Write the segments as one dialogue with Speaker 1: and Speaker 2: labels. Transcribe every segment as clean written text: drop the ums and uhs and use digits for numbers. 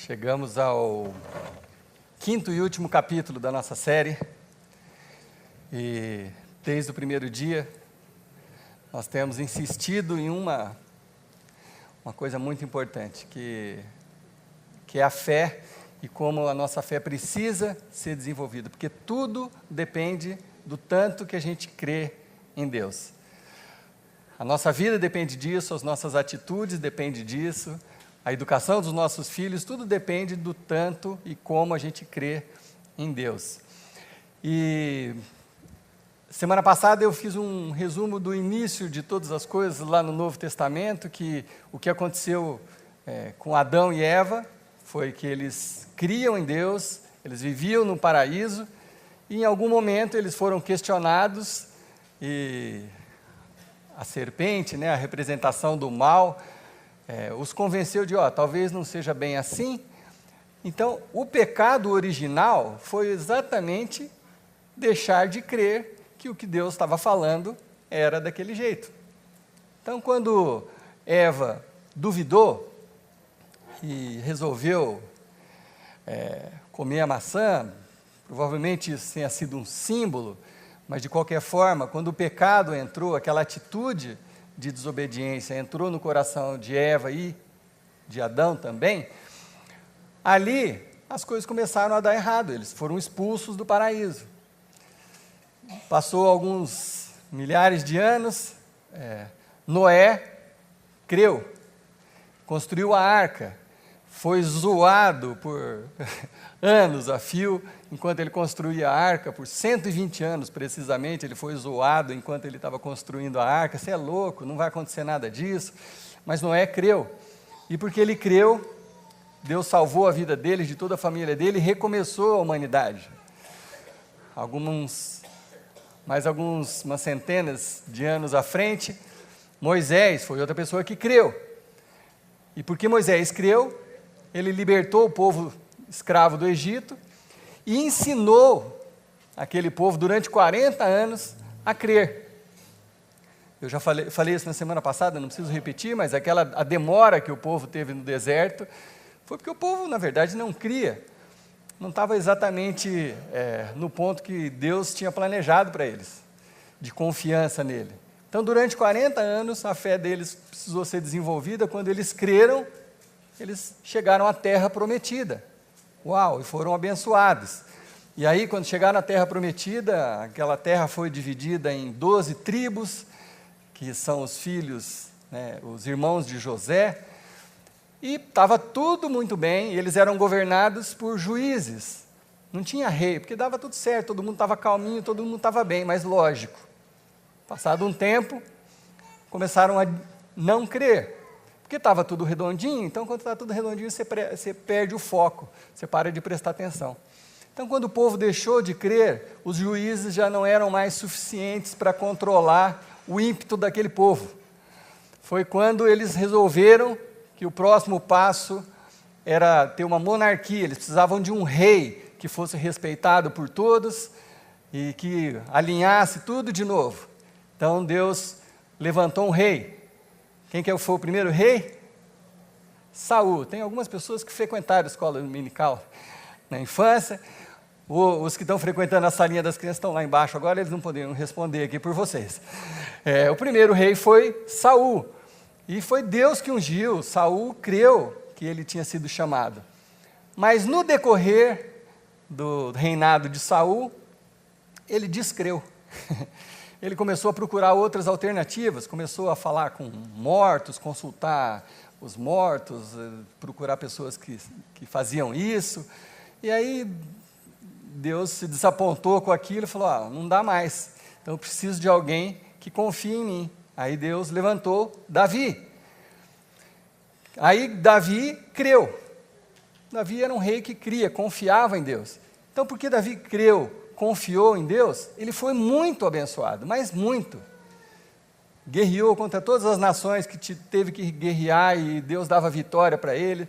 Speaker 1: Chegamos ao quinto e último capítulo da nossa série e desde o primeiro dia nós temos insistido em uma coisa muito importante, que é a fé e como a nossa fé precisa ser desenvolvida, porque tudo depende do tanto que a gente crê em Deus. A nossa vida depende disso, as nossas atitudes dependem disso, a educação dos nossos filhos, tudo depende do tanto e como a gente crê em Deus. E semana passada eu fiz um resumo do início de todas as coisas lá no Novo Testamento, que o que aconteceu com Adão e Eva foi que eles criam em Deus, eles viviam no paraíso, e em algum momento eles foram questionados, e a serpente, a representação do mal, os convenceu de, talvez não seja bem assim. Então, o pecado original foi exatamente deixar de crer que o que Deus estava falando era daquele jeito. Então, quando Eva duvidou e resolveu comer a maçã, provavelmente isso tenha sido um símbolo, mas de qualquer forma, quando o pecado entrou, aquela atitude de desobediência entrou no coração de Eva e de Adão também, ali as coisas começaram a dar errado, eles foram expulsos do paraíso. Passou alguns milhares de anos, Noé creu, construiu a arca, foi zoado por anos a fio, enquanto ele construía a arca, por 120 anos precisamente, ele foi zoado enquanto ele estava construindo a arca. Você é louco, não vai acontecer nada disso. Mas Noé creu, e porque ele creu, Deus salvou a vida dele, de toda a família dele, e recomeçou a humanidade. Umas centenas de anos à frente, Moisés foi outra pessoa que creu. E porque Moisés creu, ele libertou o povo escravo do Egito e ensinou aquele povo durante 40 anos a crer. Eu já falei isso na semana passada, não preciso repetir, mas a demora que o povo teve no deserto foi porque o povo, na verdade, não cria. Não estava exatamente no ponto que Deus tinha planejado para eles, de confiança nele. Então, durante 40 anos, a fé deles precisou ser desenvolvida. Quando eles creram, eles chegaram à terra prometida. E foram abençoados. E aí, quando chegaram à terra prometida, aquela terra foi dividida em 12 tribos, que são os filhos, os irmãos de José, e estava tudo muito bem, e eles eram governados por juízes. Não tinha rei, porque dava tudo certo, todo mundo estava calminho, todo mundo estava bem, mas lógico. Passado um tempo, começaram a não crer, porque estava tudo redondinho. Então, quando está tudo redondinho, você perde o foco, você para de prestar atenção. Então, quando o povo deixou de crer, os juízes já não eram mais suficientes para controlar o ímpeto daquele povo. Foi quando eles resolveram que o próximo passo era ter uma monarquia. Eles precisavam de um rei que fosse respeitado por todos e que alinhasse tudo de novo. Então, Deus levantou um rei. Quem que foi o primeiro rei? Saul. Tem algumas pessoas que frequentaram a escola dominical na infância. Os que estão frequentando a salinha das crianças estão lá embaixo agora, eles não poderiam responder aqui por vocês. O primeiro rei foi Saul. E foi Deus que ungiu. Saul creu que ele tinha sido chamado. Mas no decorrer do reinado de Saul, ele descreu. Ele começou a procurar outras alternativas, começou a falar com mortos, consultar os mortos, procurar pessoas que faziam isso. E aí Deus se desapontou com aquilo e falou, não dá mais, então eu preciso de alguém que confie em mim. Aí Deus levantou Davi. Aí Davi creu. Davi era um rei que cria, confiava em Deus. Então, porque Davi creu, confiou em Deus, ele foi muito abençoado, mas muito. Guerreou contra todas as nações que teve que guerrear e Deus dava vitória para ele.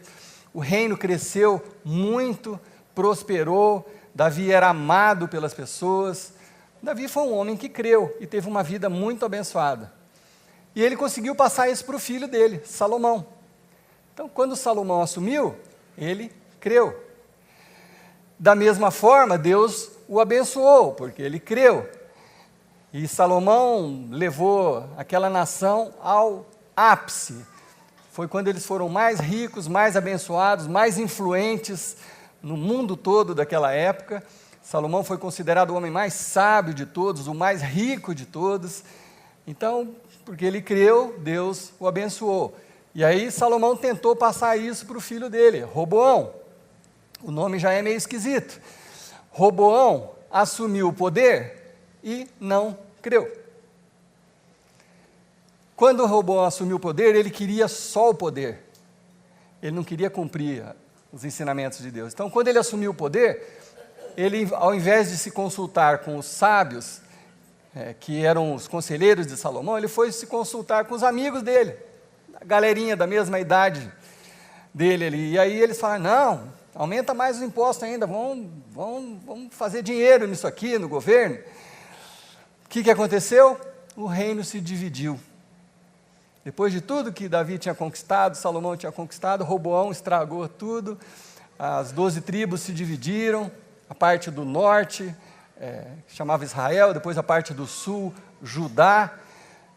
Speaker 1: O reino cresceu muito, prosperou. Davi era amado pelas pessoas. Davi foi um homem que creu e teve uma vida muito abençoada. E ele conseguiu passar isso para o filho dele, Salomão. Então, quando Salomão assumiu, ele creu. Da mesma forma, Deus o abençoou, porque ele creu. E Salomão levou aquela nação ao ápice. Foi quando eles foram mais ricos, mais abençoados, mais influentes no mundo todo daquela época. Salomão foi considerado o homem mais sábio de todos, o mais rico de todos. Então, porque ele creu, Deus o abençoou. E aí Salomão tentou passar isso para o filho dele, Roboão. O nome já é meio esquisito. Roboão assumiu o poder e não creu. Quando Roboão assumiu o poder, ele queria só o poder. Ele não queria cumprir os ensinamentos de Deus. Então, quando ele assumiu o poder, ele, ao invés de se consultar com os sábios, que eram os conselheiros de Salomão, ele foi se consultar com os amigos dele, a galerinha da mesma idade dele ali. E aí eles falaram, não, aumenta mais os impostos ainda, vamos fazer dinheiro nisso aqui, no governo. O que aconteceu? O reino se dividiu. Depois de tudo que Davi tinha conquistado, Salomão tinha conquistado, Roboão estragou tudo, as 12 tribos se dividiram, a parte do norte, que chamava Israel, depois a parte do sul, Judá,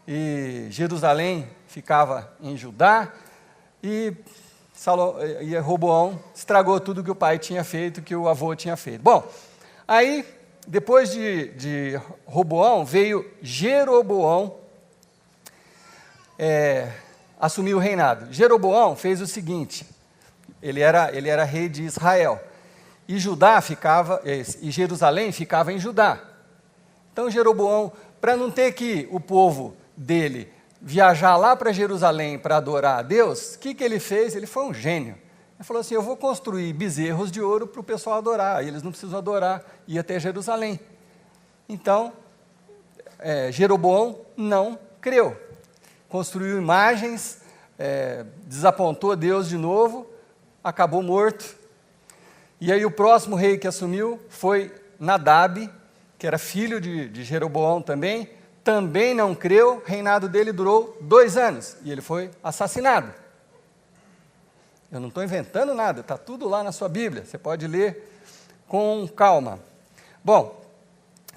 Speaker 1: e Jerusalém ficava em Judá, e Roboão estragou tudo que o pai tinha feito, que o avô tinha feito. Bom, aí, depois de Roboão, veio Jeroboão, assumir o reinado. Jeroboão fez o seguinte, ele era rei de Israel, e Jerusalém ficava em Judá. Então Jeroboão, para não ter que o povo dele viajar lá para Jerusalém para adorar a Deus, o que ele fez? Ele foi um gênio. Ele falou assim, eu vou construir bezerros de ouro para o pessoal adorar, e eles não precisam adorar, ir até Jerusalém. Então, Jeroboão não creu. Construiu imagens, desapontou Deus de novo, acabou morto. E aí o próximo rei que assumiu foi Nadab, que era filho de Jeroboão também não creu, o reinado dele durou 2 anos, e ele foi assassinado. Eu não estou inventando nada, está tudo lá na sua Bíblia, você pode ler com calma. Bom,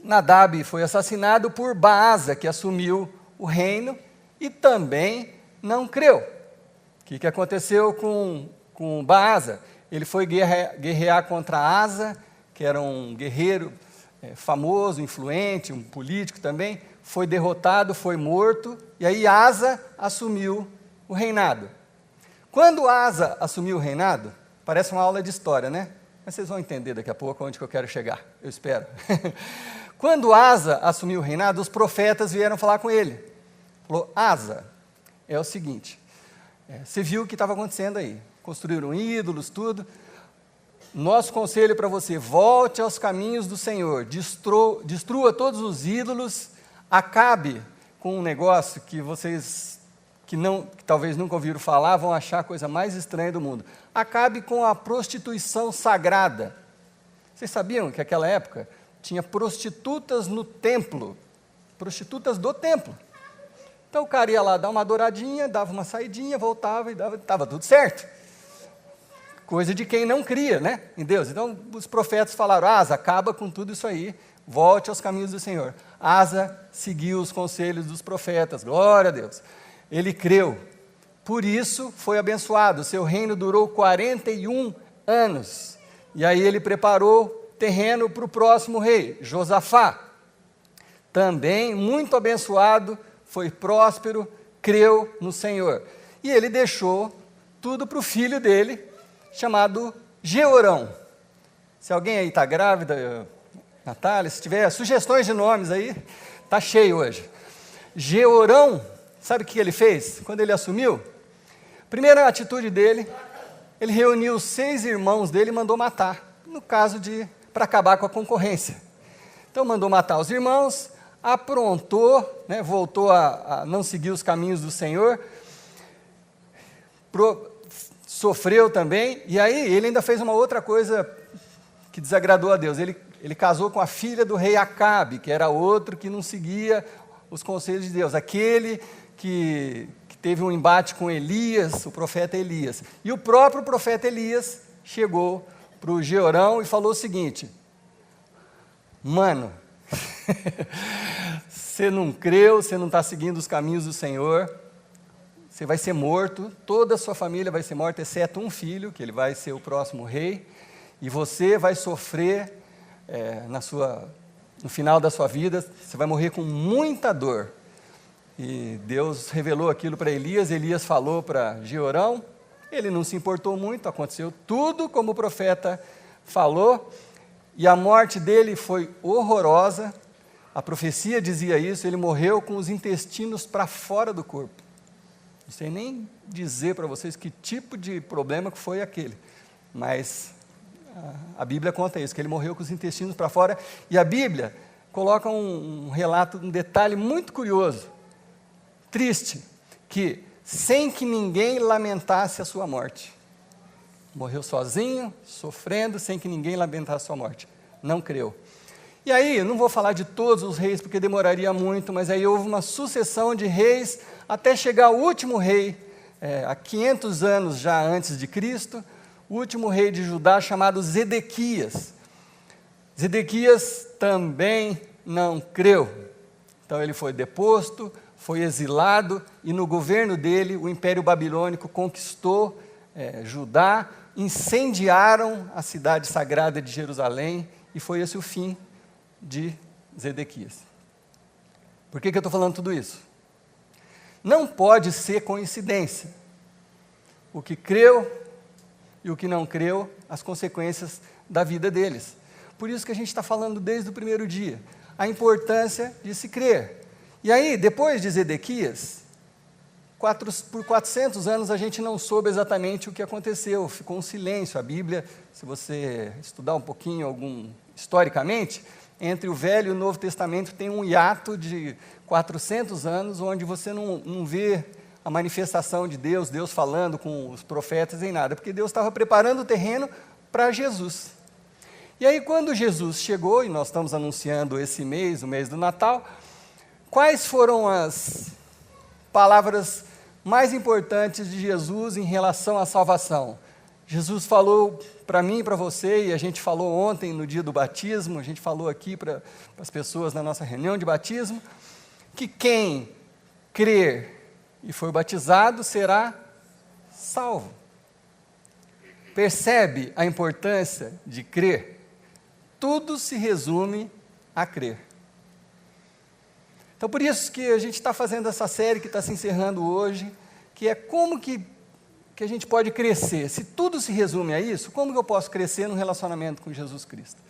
Speaker 1: Nadab foi assassinado por Baasa, que assumiu o reino, e também não creu. O que aconteceu com Baasa? Ele foi guerrear contra Asa, que era um guerreiro famoso, influente, um político também, foi derrotado, foi morto, e aí Asa assumiu o reinado. Quando Asa assumiu o reinado, parece uma aula de história, né? Mas vocês vão entender daqui a pouco onde que eu quero chegar, eu espero. Quando Asa assumiu o reinado, os profetas vieram falar com ele. Falou, Asa, é o seguinte, você viu o que estava acontecendo aí, construíram ídolos, tudo. Nosso conselho para você, volte aos caminhos do Senhor, destrua todos os ídolos, acabe com um negócio que vocês, que talvez nunca ouviram falar, vão achar a coisa mais estranha do mundo. Acabe com a prostituição sagrada. Vocês sabiam que naquela época tinha prostitutas no templo, prostitutas do templo. Então o cara ia lá dar uma adoradinha, dava uma saidinha, voltava e estava tudo certo. Coisa de quem não cria, né, em Deus. Então os profetas falaram, Asa, acaba com tudo isso aí, volte aos caminhos do Senhor. Asa seguiu os conselhos dos profetas, glória a Deus. Ele creu, por isso foi abençoado, seu reino durou 41 anos. E aí ele preparou terreno para o próximo rei, Josafá. Também muito abençoado, foi próspero, creu no Senhor. E ele deixou tudo para o filho dele, chamado Jeorão. Se alguém aí está grávida, Natália, se tiver sugestões de nomes aí, está cheio hoje. Jeorão, sabe o que ele fez? Quando ele assumiu, primeira atitude dele, ele reuniu os 6 irmãos dele e mandou matar, no caso para acabar com a concorrência. Então mandou matar os irmãos, aprontou, né, voltou a não seguir os caminhos do Senhor, sofreu também, e aí ele ainda fez uma outra coisa que desagradou a Deus. Ele casou com a filha do rei Acabe, que era outro que não seguia os conselhos de Deus, aquele que teve um embate com Elias, o profeta Elias. E o próprio profeta Elias chegou para o Georão e falou o seguinte: mano, você não creu, você não está seguindo os caminhos do Senhor, você vai ser morto, toda a sua família vai ser morta, exceto um filho, que ele vai ser o próximo rei, e você vai sofrer no final da sua vida, você vai morrer com muita dor. E Deus revelou aquilo para Elias, Elias falou para Georão, ele não se importou muito, aconteceu tudo como o profeta falou, e a morte dele foi horrorosa, a profecia dizia isso, ele morreu com os intestinos para fora do corpo. Não sei nem dizer para vocês que tipo de problema que foi aquele, mas a Bíblia conta isso, que ele morreu com os intestinos para fora, e a Bíblia coloca um relato, um detalhe muito curioso, triste, que sem que ninguém lamentasse a sua morte. Morreu sozinho, sofrendo, sem que ninguém lamentasse a sua morte. Não creu. E aí, eu não vou falar de todos os reis, porque demoraria muito, mas aí houve uma sucessão de reis, até chegar ao último rei, há 500 anos já antes de Cristo, o último rei de Judá, chamado Zedequias. Zedequias também não creu. Então ele foi deposto, foi exilado, e no governo dele, o Império Babilônico conquistou Judá, incendiaram a cidade sagrada de Jerusalém, e foi esse o fim de Zedequias. Por que eu estou falando tudo isso? Não pode ser coincidência. O que creu e o que não creu, as consequências da vida deles. Por isso que a gente está falando desde o primeiro dia, a importância de se crer. E aí, depois de Zedequias, por 400 anos a gente não soube exatamente o que aconteceu, ficou um silêncio. A Bíblia, se você estudar um pouquinho historicamente, entre o Velho e o Novo Testamento tem um hiato de 400 anos, onde você não vê a manifestação de Deus, Deus falando com os profetas em nada, porque Deus estava preparando o terreno para Jesus. E aí, quando Jesus chegou, e nós estamos anunciando esse mês, o mês do Natal, quais foram as palavras mais importantes de Jesus em relação à salvação? Jesus falou para mim e para você, e a gente falou ontem no dia do batismo, a gente falou aqui para as pessoas na nossa reunião de batismo, que quem crer e for batizado será salvo. Percebe a importância de crer? Tudo se resume a crer. Então, por isso que a gente está fazendo essa série que está se encerrando hoje, que é como que a gente pode crescer. Se tudo se resume a isso, como que eu posso crescer no relacionamento com Jesus Cristo?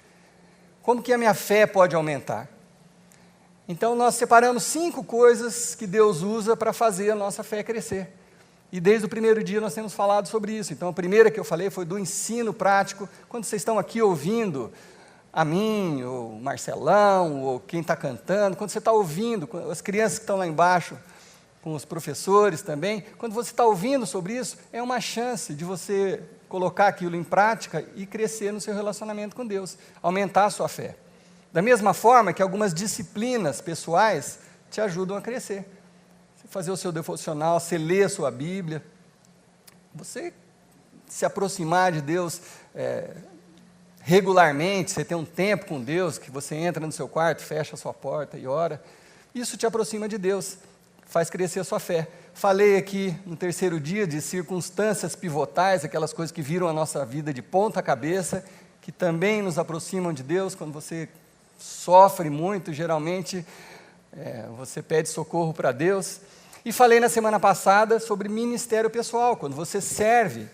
Speaker 1: Como que a minha fé pode aumentar? Então, nós separamos 5 coisas que Deus usa para fazer a nossa fé crescer. E desde o primeiro dia nós temos falado sobre isso. Então, a primeira que eu falei foi do ensino prático. Quando vocês estão aqui ouvindo a mim, ou Marcelão, ou quem está cantando, quando você está ouvindo, as crianças que estão lá embaixo, com os professores também, quando você está ouvindo sobre isso, é uma chance de você colocar aquilo em prática e crescer no seu relacionamento com Deus, aumentar a sua fé. Da mesma forma que algumas disciplinas pessoais te ajudam a crescer. Você fazer o seu devocional, você ler a sua Bíblia, você se aproximar de Deus regularmente, você tem um tempo com Deus, que você entra no seu quarto, fecha a sua porta e ora, isso te aproxima de Deus, faz crescer a sua fé. Falei aqui no terceiro dia de circunstâncias pivotais, aquelas coisas que viram a nossa vida de ponta cabeça, que também nos aproximam de Deus. Quando você sofre muito, geralmente você pede socorro para Deus. E falei na semana passada sobre ministério pessoal, quando você serve,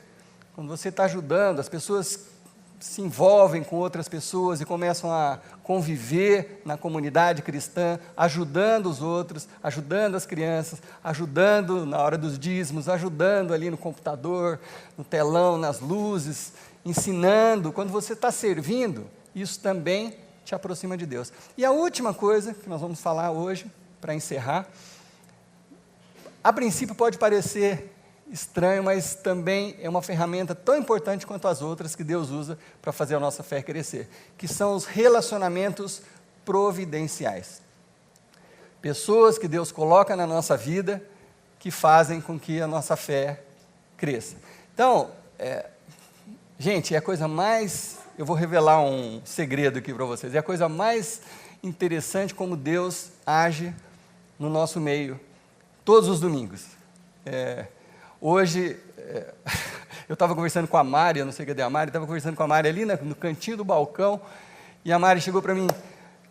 Speaker 1: quando você está ajudando, as pessoas se envolvem com outras pessoas e começam a conviver na comunidade cristã, ajudando os outros, ajudando as crianças, ajudando na hora dos dízimos, ajudando ali no computador, no telão, nas luzes, ensinando. Quando você está servindo, isso também te aproxima de Deus. E a última coisa que nós vamos falar hoje, para encerrar, a princípio pode parecer estranho, mas também é uma ferramenta tão importante quanto as outras que Deus usa para fazer a nossa fé crescer, que são os relacionamentos providenciais. Pessoas que Deus coloca na nossa vida, que fazem com que a nossa fé cresça. Então, Gente, é a coisa mais... Eu vou revelar um segredo aqui para vocês. É a coisa mais interessante como Deus age no nosso meio, todos os domingos. Hoje, eu estava conversando com a Mari, eu não sei cadê a Mari, estava conversando com a Mari ali no cantinho do balcão, e a Mari chegou para mim,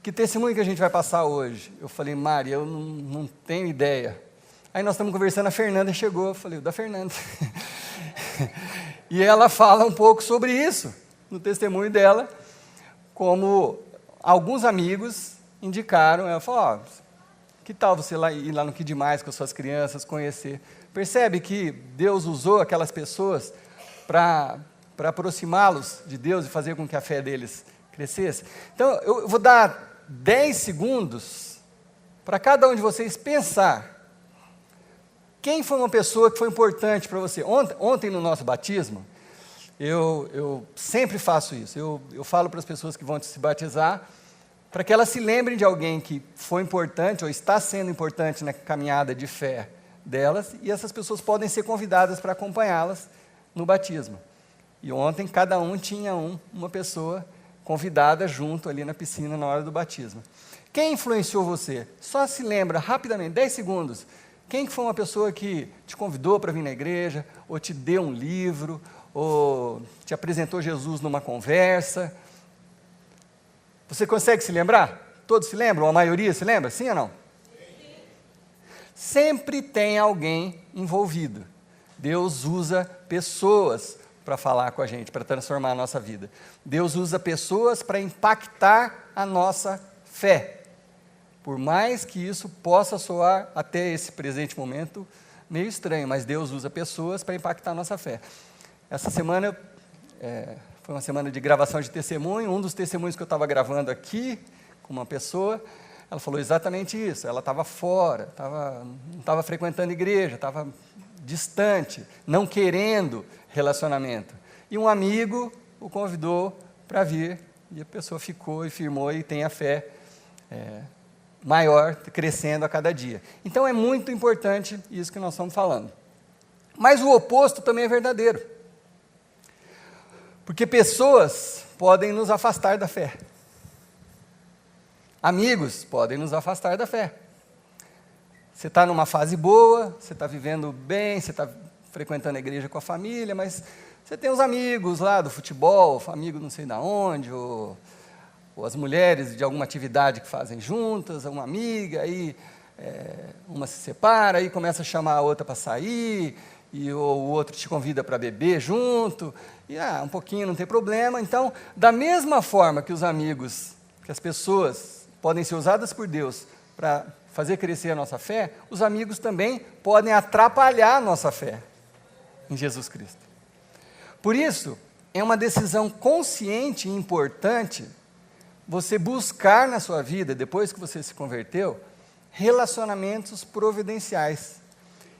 Speaker 1: que testemunho que a gente vai passar hoje? Eu falei, Mari, eu não tenho ideia. Aí nós estamos conversando, a Fernanda chegou, eu falei, o da Fernanda. E ela fala um pouco sobre isso, no testemunho dela, como alguns amigos indicaram, ela falou, que tal você ir lá no Que Demais com as suas crianças, conhecer? Percebe que Deus usou aquelas pessoas para aproximá-los de Deus e fazer com que a fé deles crescesse? Então, eu vou dar 10 segundos para cada um de vocês pensar. Quem foi uma pessoa que foi importante para você? Ontem no nosso batismo, eu sempre faço isso. Eu falo para as pessoas que vão se batizar, para que elas se lembrem de alguém que foi importante ou está sendo importante na caminhada de fé delas, e essas pessoas podem ser convidadas para acompanhá-las no batismo. E ontem cada um tinha uma pessoa convidada junto ali na piscina na hora do batismo. Quem influenciou você? Só se lembra rapidamente, 10 segundos. Quem foi uma pessoa que te convidou para vir na igreja, ou te deu um livro, ou te apresentou Jesus numa conversa? Você consegue se lembrar? Todos se lembram? A maioria se lembra? Sim ou não? Sim. Sempre tem alguém envolvido. Deus usa pessoas para falar com a gente, para transformar a nossa vida. Deus usa pessoas para impactar a nossa fé. Por mais que isso possa soar, até esse presente momento, meio estranho, mas Deus usa pessoas para impactar a nossa fé. Essa semana foi uma semana de gravação de testemunho. Um dos testemunhos que eu estava gravando aqui, com uma pessoa, ela falou exatamente isso. Ela estava fora, não estava frequentando igreja, estava distante, não querendo relacionamento. E um amigo o convidou para vir, e a pessoa ficou e firmou e tem a fé maior, crescendo a cada dia. Então é muito importante isso que nós estamos falando. Mas o oposto também é verdadeiro. Porque pessoas podem nos afastar da fé. Amigos podem nos afastar da fé. Você está numa fase boa, você está vivendo bem, você está frequentando a igreja com a família, mas você tem os amigos lá do futebol, amigo não sei de onde, ou as mulheres de alguma atividade que fazem juntas, uma amiga, aí uma se separa, aí começa a chamar a outra para sair, e o outro te convida para beber junto, e um pouquinho não tem problema. Então, da mesma forma que os amigos, que as pessoas podem ser usadas por Deus para fazer crescer a nossa fé, os amigos também podem atrapalhar a nossa fé em Jesus Cristo. Por isso, é uma decisão consciente e importante você buscar na sua vida, depois que você se converteu, relacionamentos providenciais.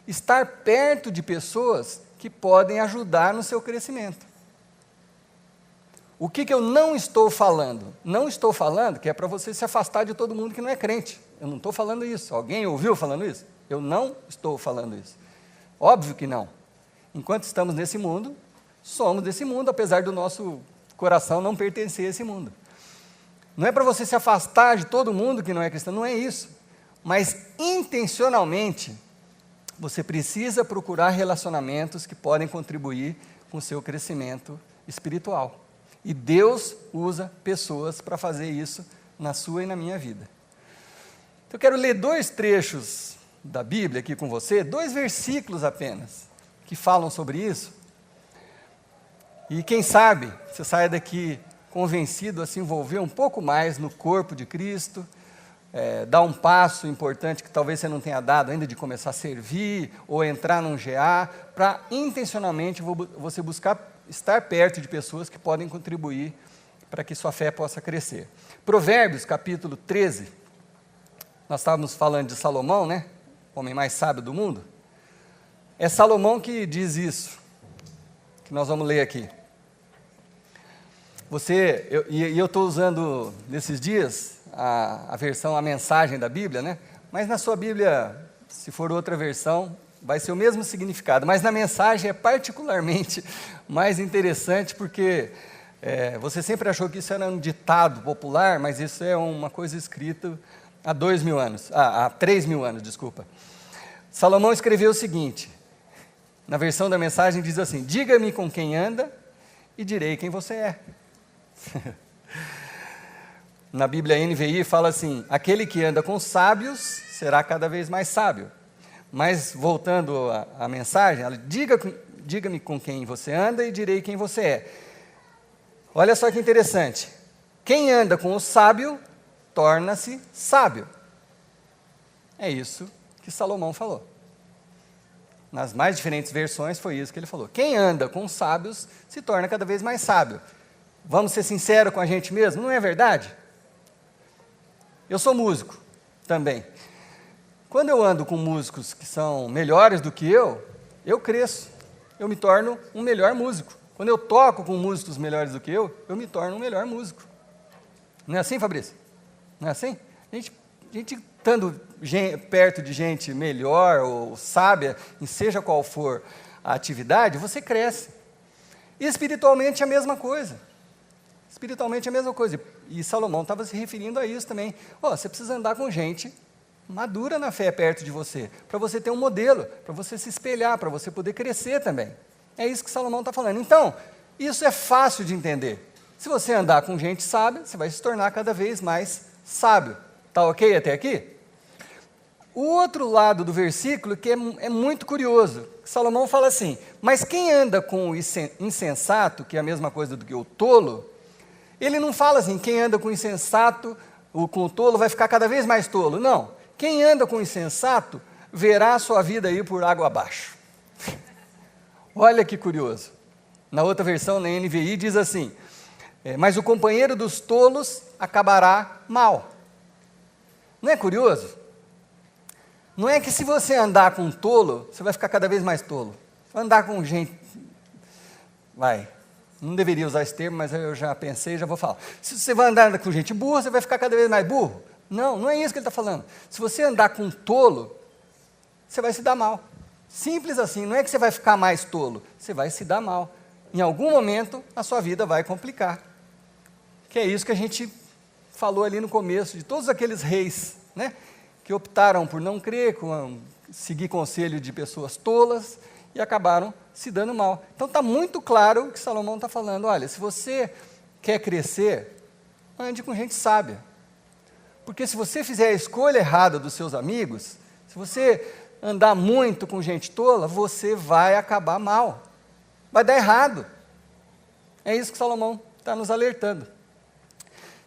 Speaker 1: Estar perto de pessoas que podem ajudar no seu crescimento. O que eu não estou falando? Não estou falando que é para você se afastar de todo mundo que não é crente. Eu não estou falando isso. Alguém ouviu falando isso? Eu não estou falando isso. Óbvio que não. Enquanto estamos nesse mundo, somos desse mundo, apesar do nosso coração não pertencer a esse mundo. Não é para você se afastar de todo mundo que não é cristão, não é isso. Mas, intencionalmente, você precisa procurar relacionamentos que podem contribuir com o seu crescimento espiritual. E Deus usa pessoas para fazer isso na sua e na minha vida. Então, eu quero ler 2 trechos da Bíblia aqui com você, 2 versículos apenas, que falam sobre isso. E quem sabe, você saia daqui convencido a se envolver um pouco mais no corpo de Cristo, dar um passo importante que talvez você não tenha dado ainda, de começar a servir, ou entrar num GA, para intencionalmente você buscar estar perto de pessoas que podem contribuir para que sua fé possa crescer. Provérbios, capítulo 13, nós estávamos falando de Salomão, né? O homem mais sábio do mundo. É Salomão que diz isso, que nós vamos ler aqui. Eu estou usando nesses dias a mensagem da Bíblia, né? Mas na sua Bíblia, se for outra versão, vai ser o mesmo significado, mas na mensagem é particularmente mais interessante, porque você sempre achou que isso era um ditado popular, mas isso é uma coisa escrita há 2.000 anos, há 3.000 anos, desculpa. Salomão escreveu o seguinte, na versão da mensagem diz assim: diga-me com quem anda e direi quem você é. Na Bíblia NVI fala assim: aquele que anda com sábios será cada vez mais sábio. Mas voltando à mensagem, ela diga-me com quem você anda e direi quem você é. Olha só que interessante, quem anda com o sábio torna-se sábio. É isso que Salomão falou. Nas mais diferentes versões foi isso que ele falou. Quem anda com os sábios se torna cada vez mais sábio. Vamos ser sinceros com a gente mesmo, não é verdade? Eu sou músico também. Quando eu ando com músicos que são melhores do que eu cresço. Eu me torno um melhor músico. Quando eu toco com músicos melhores do que eu me torno um melhor músico. Não é assim, Fabrício? Não é assim? A gente estando perto de gente melhor ou sábia, em seja qual for a atividade, você cresce. E espiritualmente é a mesma coisa. Espiritualmente é a mesma coisa. E Salomão estava se referindo a isso também. Você precisa andar com gente madura na fé perto de você, para você ter um modelo, para você se espelhar, para você poder crescer também. É isso que Salomão está falando. Então, isso é fácil de entender. Se você andar com gente sábia, você vai se tornar cada vez mais sábio. Está ok até aqui? O outro lado do versículo que é muito curioso. Salomão fala assim: mas quem anda com o insensato, que é a mesma coisa do que o tolo, ele não fala assim, quem anda com o insensato, com o tolo vai ficar cada vez mais tolo. Não. Quem anda com o insensato verá a sua vida ir por água abaixo. Olha que curioso. Na outra versão, na NVI, diz assim: mas o companheiro dos tolos acabará mal. Não é curioso? Não é que se você andar com um tolo, você vai ficar cada vez mais tolo. Andar com gente... não deveria usar esse termo, mas eu já pensei e já vou falar. Se você vai andar com gente burra, você vai ficar cada vez mais burro. Não é isso que ele está falando. Se você andar com um tolo, você vai se dar mal. Simples assim, não é que você vai ficar mais tolo, você vai se dar mal. Em algum momento, a sua vida vai complicar. Que é isso que a gente falou ali no começo, de todos aqueles reis, né, que optaram por não crer, seguir conselho de pessoas tolas e acabaram se dando mal. Então está muito claro o que Salomão está falando. Olha, se você quer crescer, ande com gente sábia. Porque se você fizer a escolha errada dos seus amigos, se você andar muito com gente tola, você vai acabar mal. Vai dar errado. É isso que Salomão está nos alertando.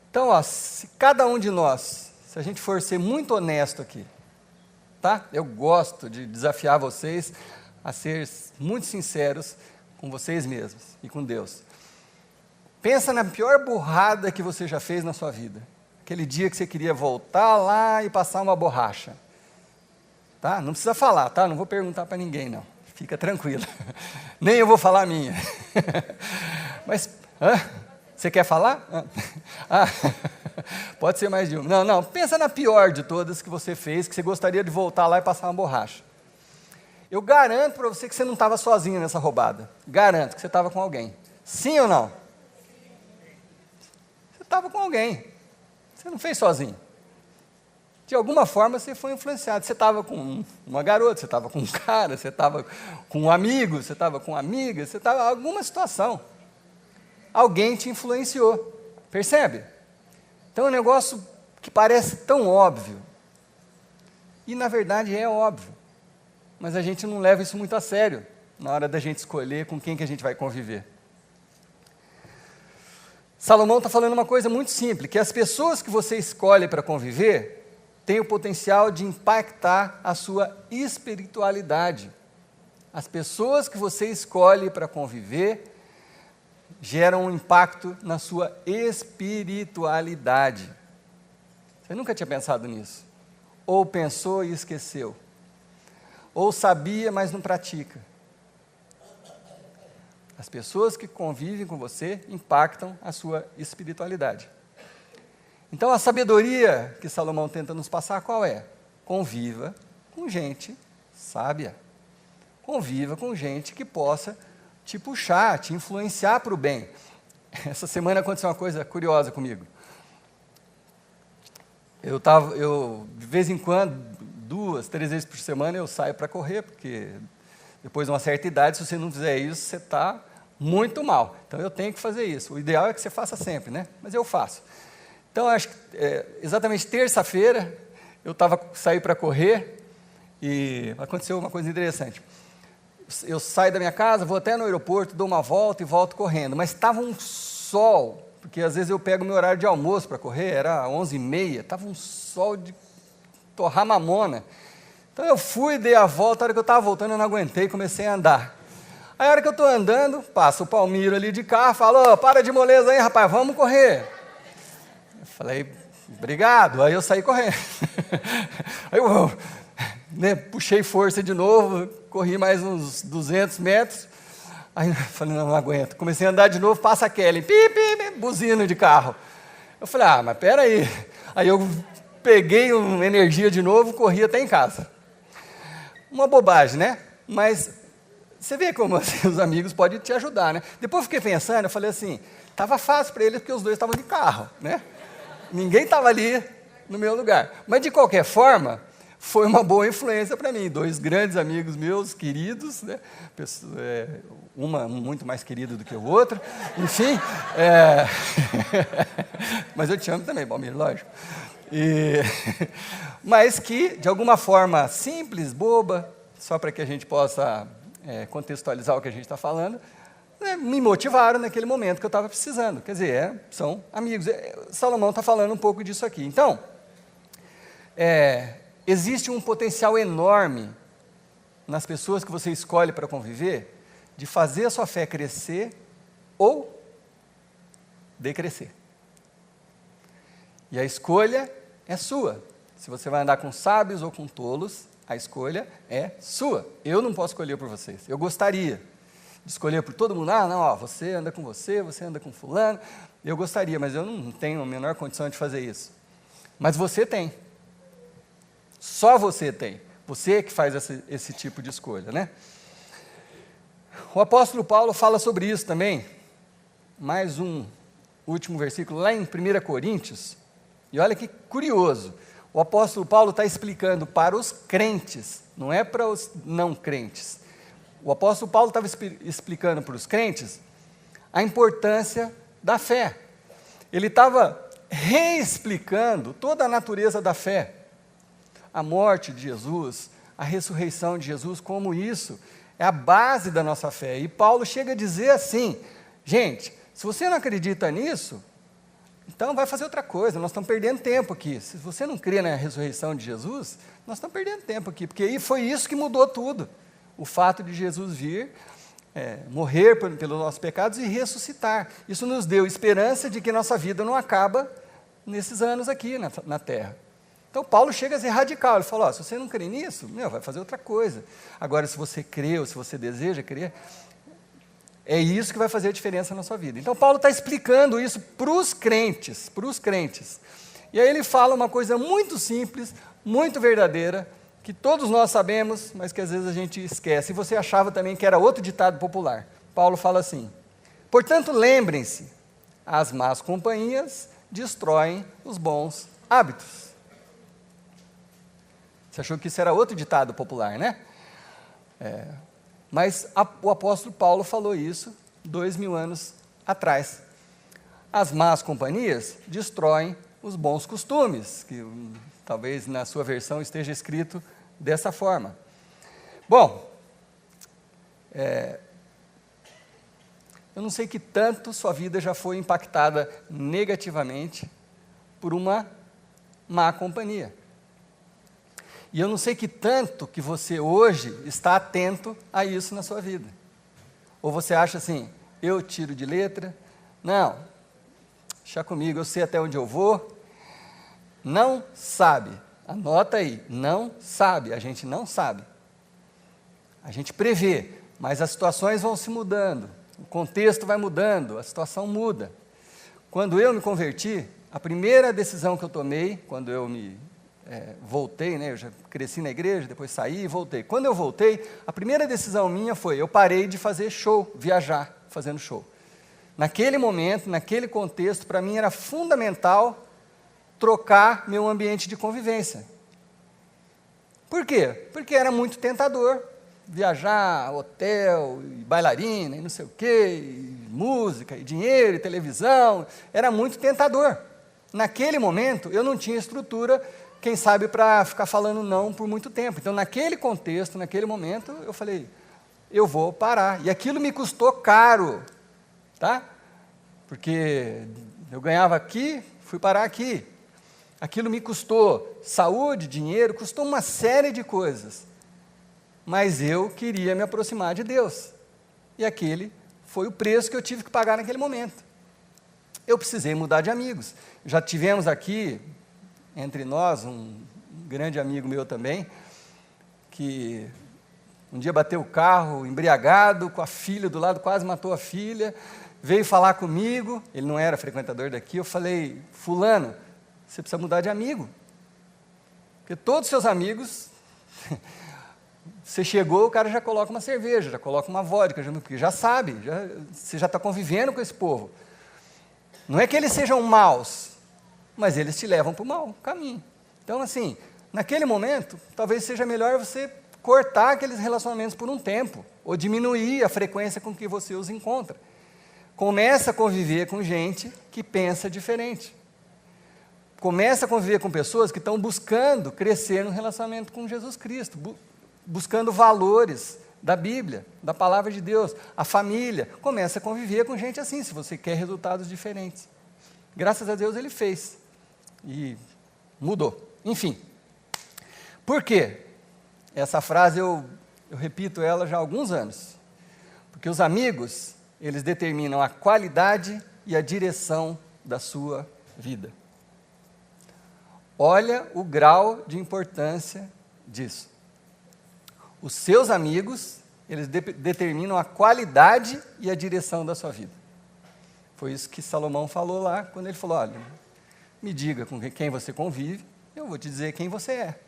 Speaker 1: Então, se cada um de nós, se a gente for ser muito honesto aqui, tá? Eu gosto de desafiar vocês a ser muito sinceros com vocês mesmos e com Deus. Pensa na pior burrada que você já fez na sua vida. Aquele dia que você queria voltar lá e passar uma borracha. Tá? Não precisa falar, tá? Não vou perguntar para ninguém, não. Fica tranquilo. Nem eu vou falar a minha. Mas, você quer falar? Pode ser mais de uma. Não, pensa na pior de todas que você fez, que você gostaria de voltar lá e passar uma borracha. Eu garanto para você que você não estava sozinho nessa roubada. Garanto que você estava com alguém. Sim ou não? Você estava com alguém. Você não fez sozinho. De alguma forma você foi influenciado. Você estava com uma garota, você estava com um cara, você estava com um amigo, você estava com uma amiga, você estava em alguma situação. Alguém te influenciou. Percebe? Então é um negócio que parece tão óbvio. E na verdade é óbvio. Mas a gente não leva isso muito a sério na hora da gente escolher com quem que a gente vai conviver. Salomão está falando uma coisa muito simples, que as pessoas que você escolhe para conviver têm o potencial de impactar a sua espiritualidade. As pessoas que você escolhe para conviver geram um impacto na sua espiritualidade. Você nunca tinha pensado nisso? Ou pensou e esqueceu? Ou sabia, mas não pratica? As pessoas que convivem com você impactam a sua espiritualidade. Então, a sabedoria que Salomão tenta nos passar, qual é? Conviva com gente sábia. conviva com gente que possa te puxar, te influenciar para o bem. Essa semana aconteceu uma coisa curiosa comigo. De vez em quando, 2, 3 vezes por semana, eu saio para correr, porque depois de uma certa idade, se você não fizer isso, você está muito mal. Então, eu tenho que fazer isso. O ideal é que você faça sempre, né? Mas eu faço. Então, acho que exatamente terça-feira, saí para correr e aconteceu uma coisa interessante. Eu saio da minha casa, vou até no aeroporto, dou uma volta e volto correndo. Mas estava um sol, porque às vezes eu pego meu horário de almoço para correr, era 11h30, estava um sol de torrar mamona. Então eu fui, dei a volta, a hora que eu estava voltando eu não aguentei, comecei a andar. Aí a hora que eu estou andando, passa o Palmiro ali de carro, fala, para de moleza aí, rapaz, vamos correr. Eu falei, obrigado, aí eu saí correndo. Aí eu puxei força de novo, corri mais uns 200 metros, aí falei, não aguento. Comecei a andar de novo, passa a Kelly, buzina de carro. Eu falei, mas peraí. Aí eu peguei uma energia de novo, corri até em casa. Uma bobagem, né? Mas você vê como assim, os amigos podem te ajudar, né? Depois eu fiquei pensando, eu falei assim, estava fácil para eles porque os dois estavam de carro, né? Ninguém estava ali no meu lugar. Mas de qualquer forma, foi uma boa influência para mim. 2 grandes amigos meus, queridos, né? Uma muito mais querida do que o outro, enfim. Mas eu te amo também, Palmiro, lógico. Mas que, de alguma forma simples, boba, só para que a gente possa contextualizar o que a gente está falando, me motivaram naquele momento que eu estava precisando. Quer dizer, são amigos. Salomão está falando um pouco disso aqui. Então, existe um potencial enorme nas pessoas que você escolhe para conviver, de fazer a sua fé crescer ou decrescer. E a escolha é sua. Se você vai andar com sábios ou com tolos, a escolha é sua. Eu não posso escolher por vocês. Eu gostaria de escolher por todo mundo. Você anda com você anda com fulano. Eu gostaria, mas eu não tenho a menor condição de fazer isso. Mas você tem. Só você tem. Você é que faz esse tipo de escolha, né? O apóstolo Paulo fala sobre isso também. Mais um último versículo, lá em 1 Coríntios. E olha que curioso. O apóstolo Paulo está explicando para os crentes, não é para os não crentes. O apóstolo Paulo estava explicando para os crentes a importância da fé. Ele estava reexplicando toda a natureza da fé. A morte de Jesus, a ressurreição de Jesus, como isso é a base da nossa fé. E Paulo chega a dizer assim, gente, se você não acredita nisso, então vai fazer outra coisa, nós estamos perdendo tempo aqui. Se você não crê na ressurreição de Jesus, nós estamos perdendo tempo aqui, porque aí foi isso que mudou tudo. O fato de Jesus vir, morrer pelos nossos pecados e ressuscitar. Isso nos deu esperança de que nossa vida não acaba nesses anos aqui na Terra. Então Paulo chega a ser radical, ele fala, se você não crê nisso, vai fazer outra coisa. Agora, se você crê ou se você deseja crer, é isso que vai fazer a diferença na sua vida. Então Paulo está explicando isso para os crentes, E aí ele fala uma coisa muito simples, muito verdadeira, que todos nós sabemos, mas que às vezes a gente esquece. E você achava também que era outro ditado popular. Paulo fala assim, portanto lembrem-se, as más companhias destroem os bons hábitos. Você achou que isso era outro ditado popular, né? Mas o apóstolo Paulo falou isso 2000 anos atrás. As más companhias destroem os bons costumes, que talvez na sua versão esteja escrito dessa forma. Bom, eu não sei que tanto sua vida já foi impactada negativamente por uma má companhia. E eu não sei que tanto que você hoje está atento a isso na sua vida. Ou você acha assim, eu tiro de letra, não, deixa comigo, eu sei até onde eu vou. Não sabe, anota aí, não sabe, a gente não sabe. A gente prevê, mas as situações vão se mudando, o contexto vai mudando, a situação muda. Quando eu me converti, a primeira decisão que eu tomei, quando eu me voltei, né? Eu já cresci na igreja, depois saí e voltei. Quando eu voltei, a primeira decisão minha foi, eu parei de fazer show, viajar fazendo show. Naquele momento, naquele contexto, para mim era fundamental trocar meu ambiente de convivência. Por quê? Porque era muito tentador. Viajar, hotel, e bailarina, e não sei o quê, e música, e dinheiro, e televisão, era muito tentador. Naquele momento, eu não tinha estrutura, quem sabe, para ficar falando não por muito tempo. Então, naquele contexto, naquele momento, eu falei, eu vou parar. E aquilo me custou caro, tá? Porque eu ganhava aqui, fui parar aqui. Aquilo me custou saúde, dinheiro, custou uma série de coisas. Mas eu queria me aproximar de Deus. E aquele foi o preço que eu tive que pagar naquele momento. Eu precisei mudar de amigos. Já tivemos aqui, entre nós, um grande amigo meu também, que um dia bateu o carro, embriagado, com a filha do lado, quase matou a filha, veio falar comigo, ele não era frequentador daqui, eu falei, fulano, você precisa mudar de amigo. Porque todos os seus amigos... Você chegou, o cara já coloca uma cerveja, já coloca uma vodka, porque já sabe, você já está convivendo com esse povo. Não é que eles sejam maus, mas eles te levam para o mau caminho. Então, assim, naquele momento, talvez seja melhor você cortar aqueles relacionamentos por um tempo, ou diminuir a frequência com que você os encontra. Começa a conviver com gente que pensa diferente. Começa a conviver com pessoas que estão buscando crescer no relacionamento com Jesus Cristo, buscando valores da Bíblia, da Palavra de Deus, a família. Começa a conviver com gente assim, se você quer resultados diferentes. Graças a Deus ele fez, e mudou. Enfim, por quê? Essa frase eu repito ela já há alguns anos, porque os amigos, eles determinam a qualidade e a direção da sua vida. Olha o grau de importância disso. Os seus amigos, eles determinam a qualidade e a direção da sua vida. Foi isso que Salomão falou lá, quando ele falou, olha, me diga com quem você convive, eu vou te dizer quem você é.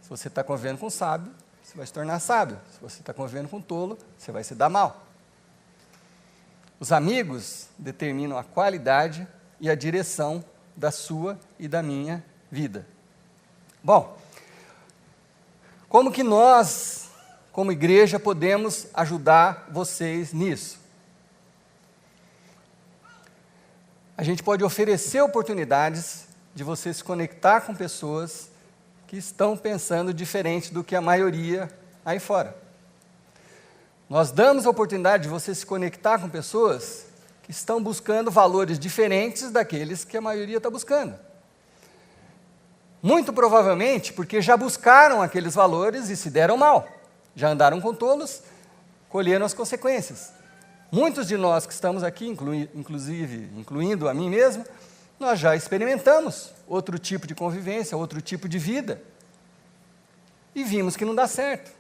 Speaker 1: Se você está convivendo com sábio, você vai se tornar sábio. Se você está convivendo com tolo, você vai se dar mal. Os amigos determinam a qualidade e a direção da sua e da minha vida. Bom, como que nós, como igreja, podemos ajudar vocês nisso? A gente pode oferecer oportunidades de você se conectar com pessoas que estão pensando diferente do que a maioria aí fora. Nós damos a oportunidade de você se conectar com pessoas que estão buscando valores diferentes daqueles que a maioria está buscando. Muito provavelmente porque já buscaram aqueles valores e se deram mal. Já andaram com tolos, colheram as consequências. Muitos de nós que estamos aqui, incluindo a mim mesmo, nós já experimentamos outro tipo de convivência, outro tipo de vida. E vimos que não dá certo.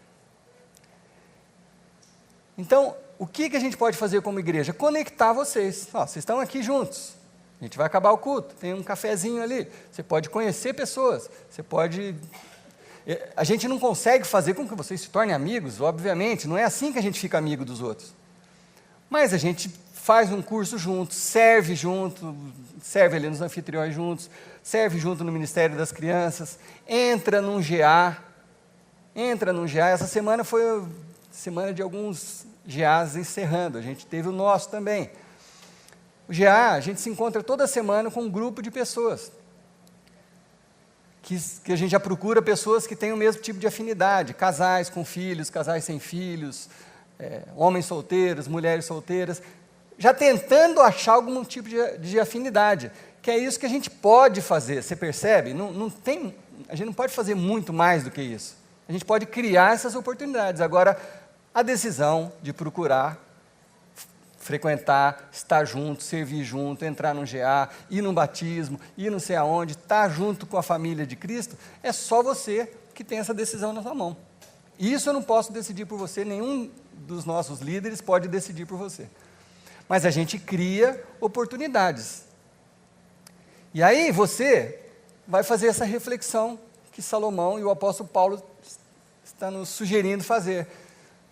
Speaker 1: Então, o que a gente pode fazer como igreja? Conectar vocês. Vocês estão aqui juntos. A gente vai acabar o culto, tem um cafezinho ali. Você pode conhecer pessoas. Você pode... A gente não consegue fazer com que vocês se tornem amigos, obviamente. Não é assim que a gente fica amigo dos outros. Mas a gente faz um curso junto, serve ali nos anfitriões juntos, serve junto no Ministério das Crianças, entra num GA. Essa semana foi semana de alguns GAs encerrando, a gente teve o nosso também. O GA, a gente se encontra toda semana com um grupo de pessoas, que a gente já procura pessoas que têm o mesmo tipo de afinidade, casais com filhos, casais sem filhos, homens solteiros, mulheres solteiras, já tentando achar algum tipo de afinidade, que é isso que a gente pode fazer, você percebe? A gente não pode fazer muito mais do que isso. A gente pode criar essas oportunidades. Agora, a decisão de procurar, frequentar, estar junto, servir junto, entrar num GA, ir num batismo, ir não sei aonde, estar junto com a família de Cristo, é só você que tem essa decisão na sua mão. E isso eu não posso decidir por você, nenhum dos nossos líderes pode decidir por você. Mas a gente cria oportunidades. E aí você vai fazer essa reflexão que Salomão e o apóstolo Paulo estão nos sugerindo fazer.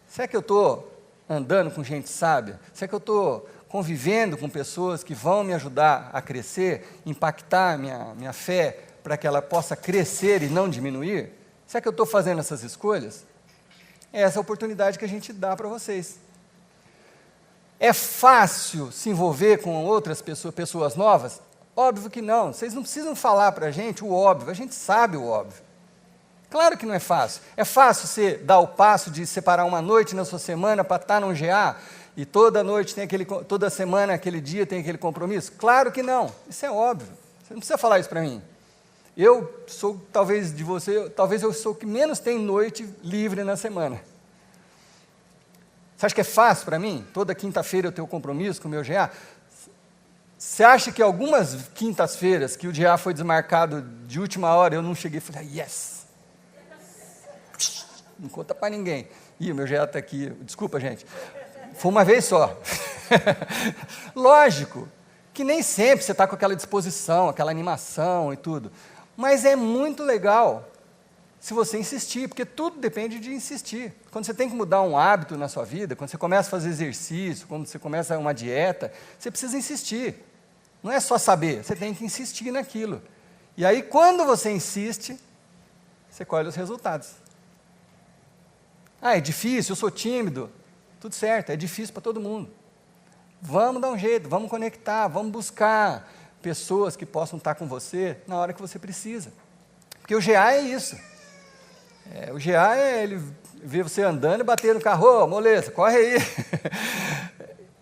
Speaker 1: Será que eu estou andando com gente sábia? Será que eu estou convivendo com pessoas que vão me ajudar a crescer, impactar minha fé, para que ela possa crescer e não diminuir? Será que eu estou fazendo essas escolhas? É essa a oportunidade que a gente dá para vocês. É fácil se envolver com outras pessoas novas? Óbvio que não. Vocês não precisam falar para a gente o óbvio, a gente sabe o óbvio. Claro que não é fácil. É fácil você dar o passo de separar uma noite na sua semana para estar num GA e toda noite toda semana, aquele dia tem aquele compromisso? Claro que não. Isso é óbvio. Você não precisa falar isso para mim. Eu sou, talvez eu sou o que menos tem noite livre na semana. Você acha que é fácil para mim? Toda quinta-feira eu tenho compromisso com o meu GA? Você acha que algumas quintas-feiras que o GA foi desmarcado de última hora, eu não cheguei e falei, yes! Não conta para ninguém. Ih, o meu GA está aqui. Desculpa, gente. Foi uma vez só. Lógico que nem sempre você está com aquela disposição, aquela animação e tudo. Mas é muito legal se você insistir, porque tudo depende de insistir. Quando você tem que mudar um hábito na sua vida, quando você começa a fazer exercício, quando você começa uma dieta, você precisa insistir. Não é só saber, você tem que insistir naquilo. E aí, quando você insiste, você colhe os resultados. Ah, é difícil, eu sou tímido. Tudo certo, é difícil para todo mundo. Vamos dar um jeito, vamos conectar, vamos buscar pessoas que possam estar com você na hora que você precisa. Porque o GA é isso. O GA é ele ver você andando e bater no carro, ô, moleza, corre aí.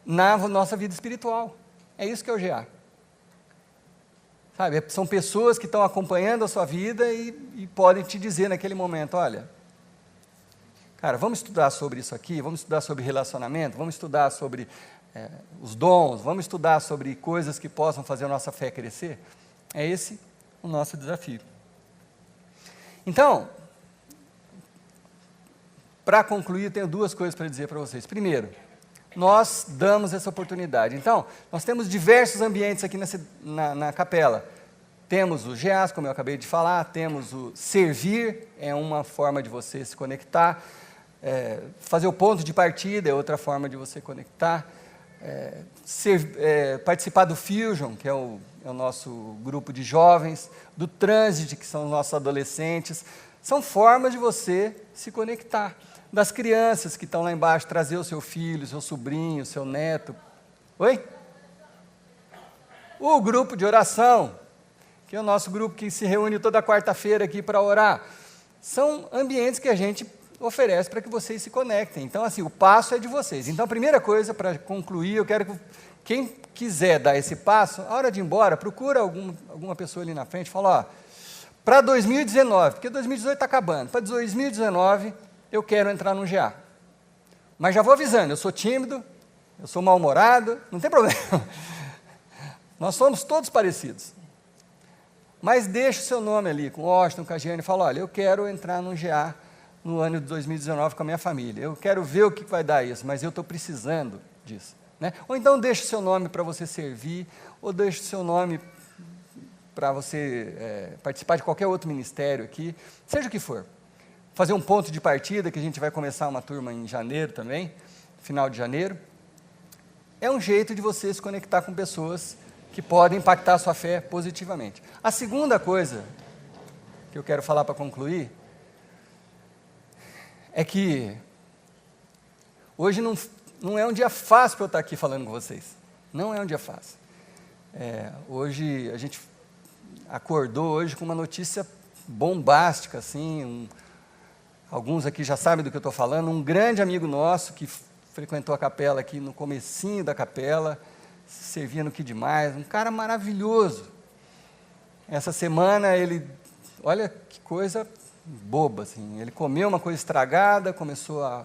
Speaker 1: Na nossa vida espiritual. É isso que é o GA. Sabe, são pessoas que estão acompanhando a sua vida e podem te dizer naquele momento, olha, cara, vamos estudar sobre isso aqui, vamos estudar sobre relacionamento, vamos estudar sobre os dons, vamos estudar sobre coisas que possam fazer a nossa fé crescer. É esse o nosso desafio. Então, para concluir, eu tenho duas coisas para dizer para vocês. Primeiro, nós damos essa oportunidade. Então, nós temos diversos ambientes aqui na capela. Temos o GEAS, como eu acabei de falar, temos o servir, é uma forma de você se conectar, fazer o ponto de partida é outra forma de você conectar, participar do Fusion, que é o nosso grupo de jovens, do Transit, que são os nossos adolescentes, são formas de você se conectar. Das crianças que estão lá embaixo, trazer o seu filho, seu sobrinho, seu neto. Oi? O grupo de oração, que é o nosso grupo que se reúne toda quarta-feira aqui para orar. São ambientes que a gente oferece para que vocês se conectem. Então, assim, o passo é de vocês. Então, a primeira coisa, para concluir, eu quero que quem quiser dar esse passo, a hora de ir embora, procura alguma pessoa ali na frente e fala, ó, para 2019, porque 2018 está acabando, para 2019 eu quero entrar no GA. Mas já vou avisando, eu sou tímido, eu sou mal-humorado, não tem problema. Nós somos todos parecidos. Mas deixa o seu nome ali, com o Washington, com a Giane, e fala, olha, eu quero entrar no GA no ano de 2019 com a minha família. Eu quero ver o que vai dar isso, mas eu estou precisando disso. Né? Ou então deixa o seu nome para você servir, ou deixa o seu nome para você participar de qualquer outro ministério aqui, seja o que for. Fazer um ponto de partida, que a gente vai começar uma turma em janeiro também, final de janeiro. É um jeito de você se conectar com pessoas que podem impactar a sua fé positivamente. A segunda coisa que eu quero falar para concluir é que hoje não é um dia fácil para eu estar aqui falando com vocês. Não é um dia fácil. Hoje a gente acordou hoje com uma notícia bombástica, assim, alguns aqui já sabem do que eu estou falando, um grande amigo nosso que frequentou a capela aqui no comecinho da capela, servia no Que Demais, um cara maravilhoso. Essa semana olha que coisa boba, assim, ele comeu uma coisa estragada, começou a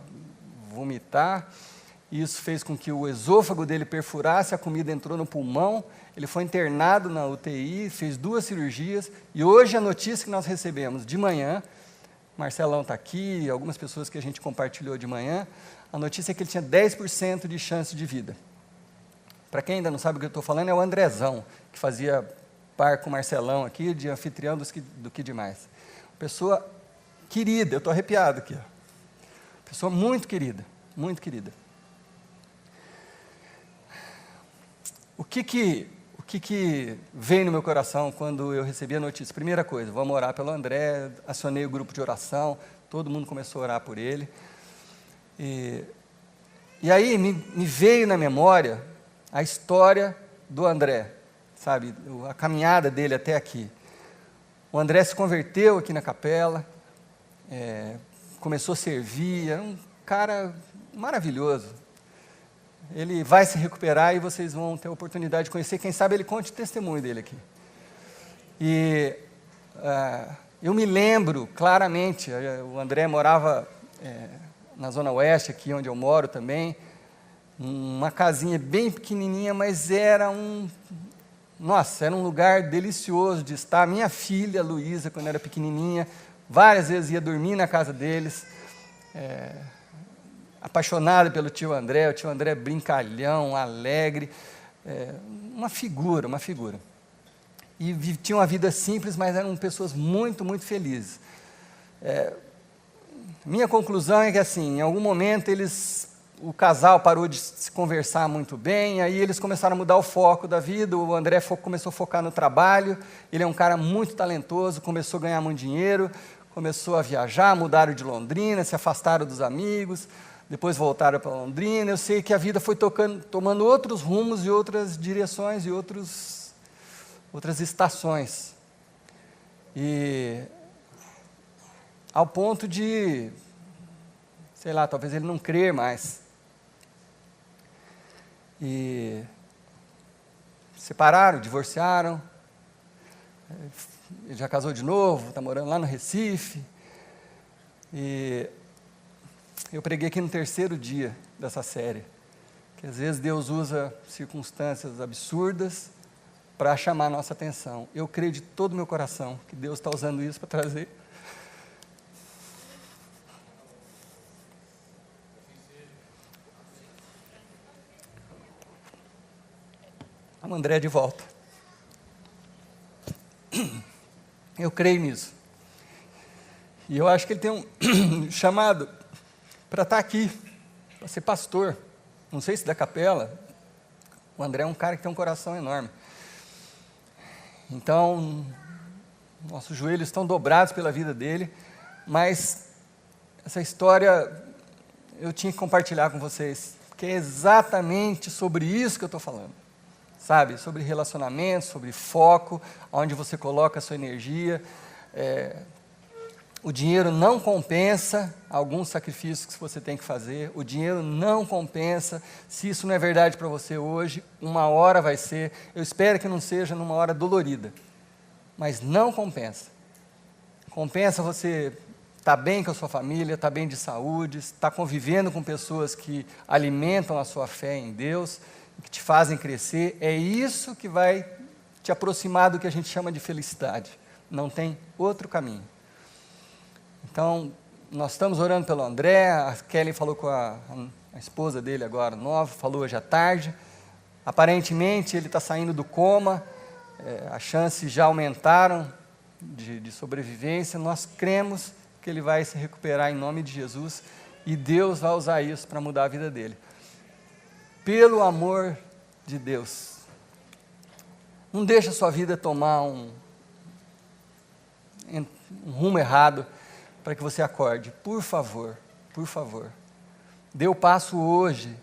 Speaker 1: vomitar, e isso fez com que o esôfago dele perfurasse, a comida entrou no pulmão, ele foi internado na UTI, fez 2 cirurgias, e hoje a notícia que nós recebemos de manhã, Marcelão está aqui, algumas pessoas que a gente compartilhou de manhã, a notícia é que ele tinha 10% de chance de vida. Para quem ainda não sabe o que eu estou falando, é o Andrezão, que fazia par com o Marcelão aqui, de anfitrião do Que Demais. pessoa querida, eu estou arrepiado aqui, ó. Pessoa muito querida, muito querida. O que veio no meu coração quando eu recebi a notícia? Primeira coisa, vamos orar pelo André, acionei o grupo de oração, todo mundo começou a orar por ele. E aí me veio na memória a história do André, sabe, a caminhada dele até aqui. O André se converteu aqui na capela, começou a servir, era um cara maravilhoso. Ele vai se recuperar e vocês vão ter a oportunidade de conhecer, quem sabe ele conte o testemunho dele aqui. E eu me lembro claramente, o André morava na Zona Oeste, aqui onde eu moro também, uma casinha bem pequenininha, mas era um lugar delicioso de estar. Minha filha, Luísa, quando era pequenininha, várias vezes ia dormir na casa deles, apaixonada pelo tio André, o tio André brincalhão, alegre, uma figura. E tinham uma vida simples, mas eram pessoas muito, muito felizes. Minha conclusão é que, assim, em algum momento o casal parou de se conversar muito bem, aí eles começaram a mudar o foco da vida, o André começou a focar no trabalho, ele é um cara muito talentoso, começou a ganhar muito dinheiro, começou a viajar, mudaram de Londrina, se afastaram dos amigos, depois voltaram para Londrina. Eu sei que a vida foi tomando outros rumos e outras direções e outras estações. E ao ponto de, sei lá, talvez ele não crer mais. E separaram, divorciaram. Ele já casou de novo, está morando lá no Recife. E eu preguei aqui no 3º dia dessa série, que às vezes Deus usa circunstâncias absurdas para chamar a nossa atenção. Eu creio de todo o meu coração que Deus está usando isso para trazer o André de volta. Eu creio nisso. E eu acho que ele tem um chamado para estar aqui, para ser pastor. Não sei se da capela. O André é um cara que tem um coração enorme. Então, nossos joelhos estão dobrados pela vida dele, mas essa história eu tinha que compartilhar com vocês, porque é exatamente sobre isso que eu estou falando. Sabe, sobre relacionamento, sobre foco, onde você coloca a sua energia. O dinheiro não compensa alguns sacrifícios que você tem que fazer, o dinheiro não compensa. Se isso não é verdade para você hoje, uma hora vai ser. Eu espero que não seja numa hora dolorida, mas não compensa. Compensa você estar bem com a sua família, estar bem de saúde, estar convivendo com pessoas que alimentam a sua fé em Deus, que te fazem crescer. É isso que vai te aproximar do que a gente chama de felicidade. Não tem outro caminho. Então, nós estamos orando pelo André. A Kelly falou com a esposa dele agora, nova, falou hoje à tarde. Aparentemente ele está saindo do coma, as chances já aumentaram de sobrevivência. Nós cremos que ele vai se recuperar em nome de Jesus e Deus vai usar isso para mudar a vida dele. Pelo amor de Deus, não deixe a sua vida tomar um rumo errado para que você acorde. Por favor, dê o passo hoje,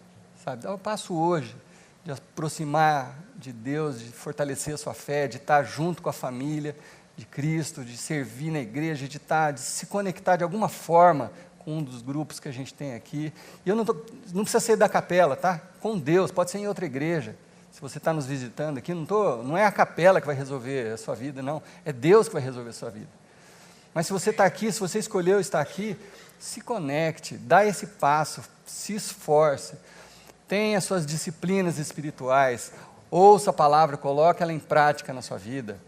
Speaker 1: sabe? Dá o passo hoje de aproximar de Deus, de fortalecer a sua fé, de estar junto com a família de Cristo, de servir na igreja, de se conectar de alguma forma com um dos grupos que a gente tem aqui. E não precisa ser da capela, tá? Com Deus, pode ser em outra igreja. Se você está nos visitando aqui, não é a capela que vai resolver a sua vida, não. É Deus que vai resolver a sua vida. Mas se você está aqui, se você escolheu estar aqui, se conecte, dá esse passo, se esforce, tenha suas disciplinas espirituais, ouça a palavra, coloque ela em prática na sua vida,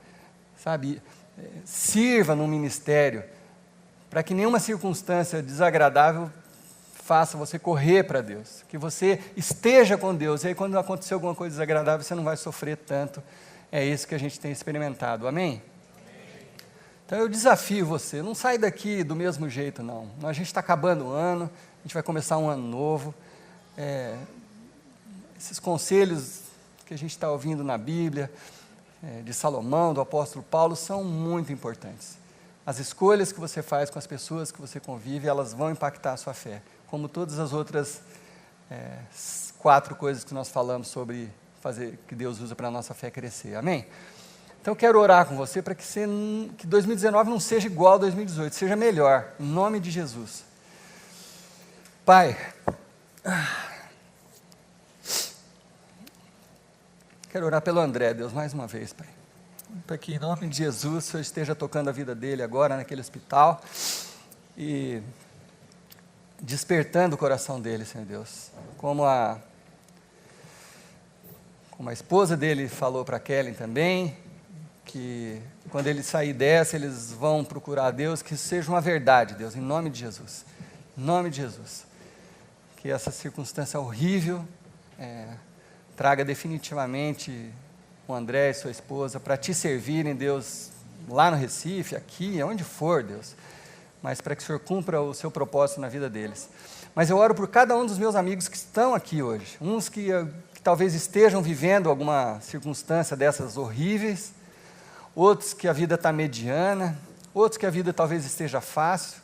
Speaker 1: sabe? Sirva no ministério, para que nenhuma circunstância desagradável faça você correr para Deus, que você esteja com Deus, e aí quando acontecer alguma coisa desagradável, você não vai sofrer tanto. É isso que a gente tem experimentado, amém? Então eu desafio você, não sai daqui do mesmo jeito não. A gente está acabando o ano, a gente vai começar um ano novo. Esses conselhos que a gente está ouvindo na Bíblia, de Salomão, do apóstolo Paulo, são muito importantes. As escolhas que você faz com as pessoas que você convive, elas vão impactar a sua fé, como todas as outras 4 coisas que nós falamos sobre fazer, que Deus usa para a nossa fé crescer. Amém? Então eu quero orar com você para que 2019 não seja igual a 2018, seja melhor, em nome de Jesus. Pai, quero orar pelo André, Deus, mais uma vez, Pai. Para que em nome de Jesus, o Senhor esteja tocando a vida dele agora naquele hospital e despertando o coração dele, Senhor Deus. Como a esposa dele falou para Kellen também, que quando ele sair dessa, eles vão procurar a Deus, que isso seja uma verdade, Deus, em nome de Jesus. Em nome de Jesus. Que essa circunstância horrível traga definitivamente o André e sua esposa para te servirem, Deus, lá no Recife, aqui, onde for, Deus, mas para que o Senhor cumpra o seu propósito na vida deles. Mas eu oro por cada um dos meus amigos que estão aqui hoje, uns que talvez estejam vivendo alguma circunstância dessas horríveis, outros que a vida está mediana, outros que a vida talvez esteja fácil,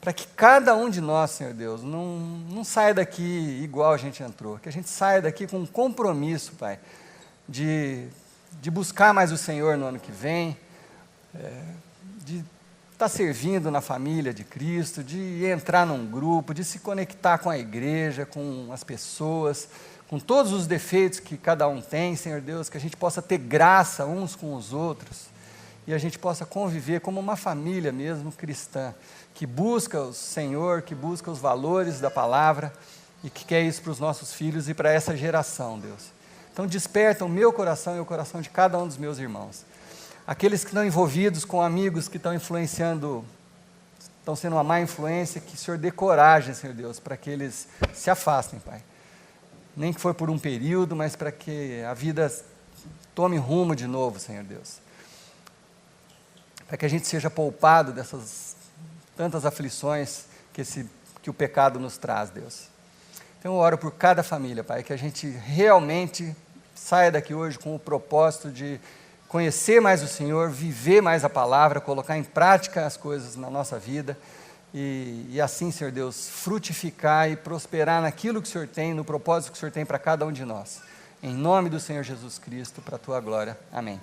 Speaker 1: para que cada um de nós, Senhor Deus, não saia daqui igual a gente entrou, que a gente saia daqui com um compromisso, Pai, de buscar mais o Senhor no ano que vem, de estar servindo na família de Cristo, de entrar num grupo, de se conectar com a igreja, com as pessoas, com todos os defeitos que cada um tem, Senhor Deus, que a gente possa ter graça uns com os outros, e a gente possa conviver como uma família mesmo cristã, que busca o Senhor, que busca os valores da palavra, e que quer isso para os nossos filhos e para essa geração, Deus. Então desperta o meu coração e o coração de cada um dos meus irmãos. Aqueles que estão envolvidos com amigos que estão influenciando, estão sendo uma má influência, que o Senhor dê coragem, Senhor Deus, para que eles se afastem, Pai. Nem que for por um período, mas para que a vida tome rumo de novo, Senhor Deus. Para que a gente seja poupado dessas tantas aflições que o pecado nos traz, Deus. Então eu oro por cada família, Pai, que a gente realmente saia daqui hoje com o propósito de conhecer mais o Senhor, viver mais a palavra, colocar em prática as coisas na nossa vida e assim, Senhor Deus, frutificar e prosperar naquilo que o Senhor tem, no propósito que o Senhor tem para cada um de nós. Em nome do Senhor Jesus Cristo, para a Tua glória. Amém.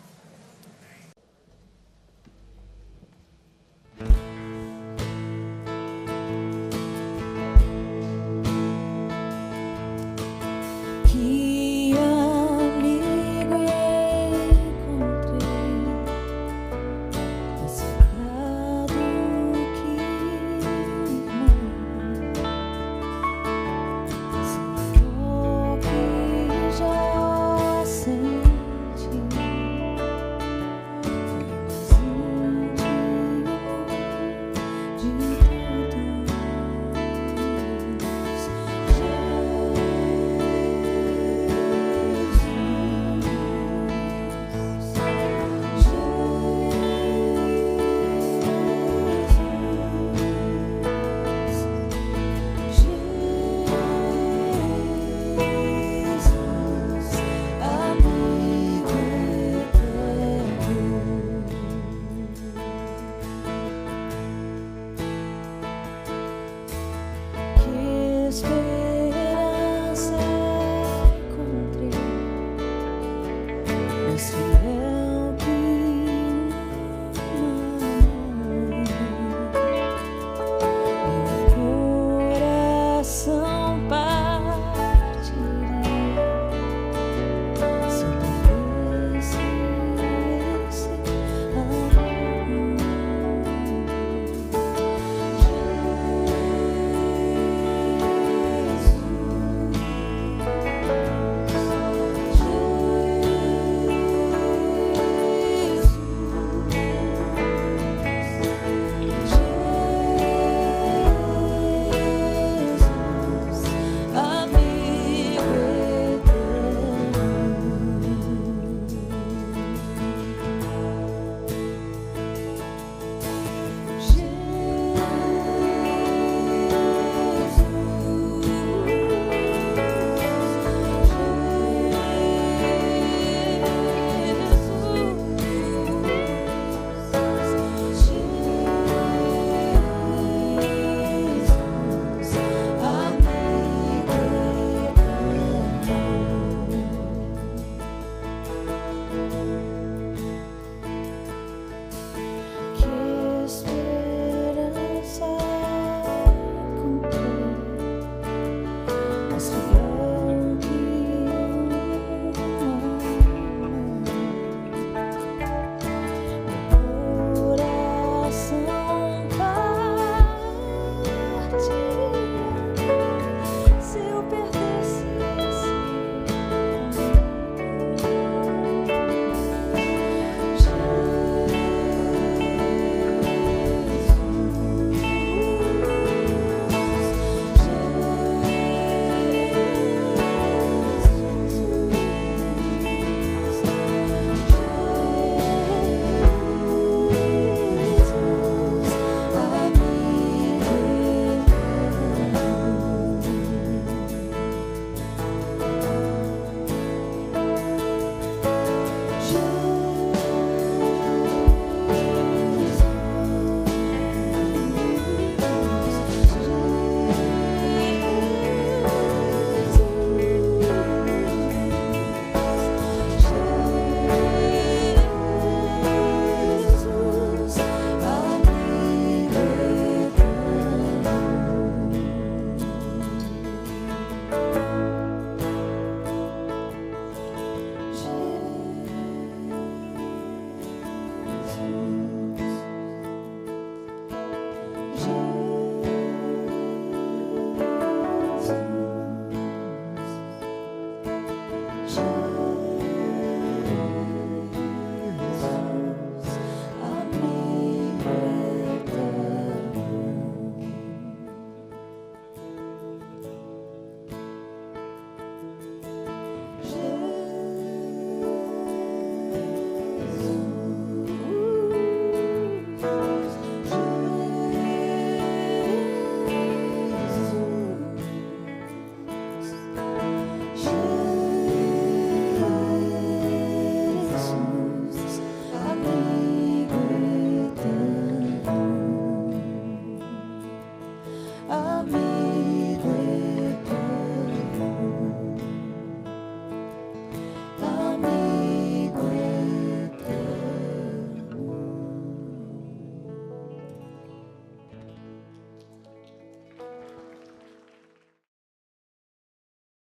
Speaker 2: Esperança encontrei nesse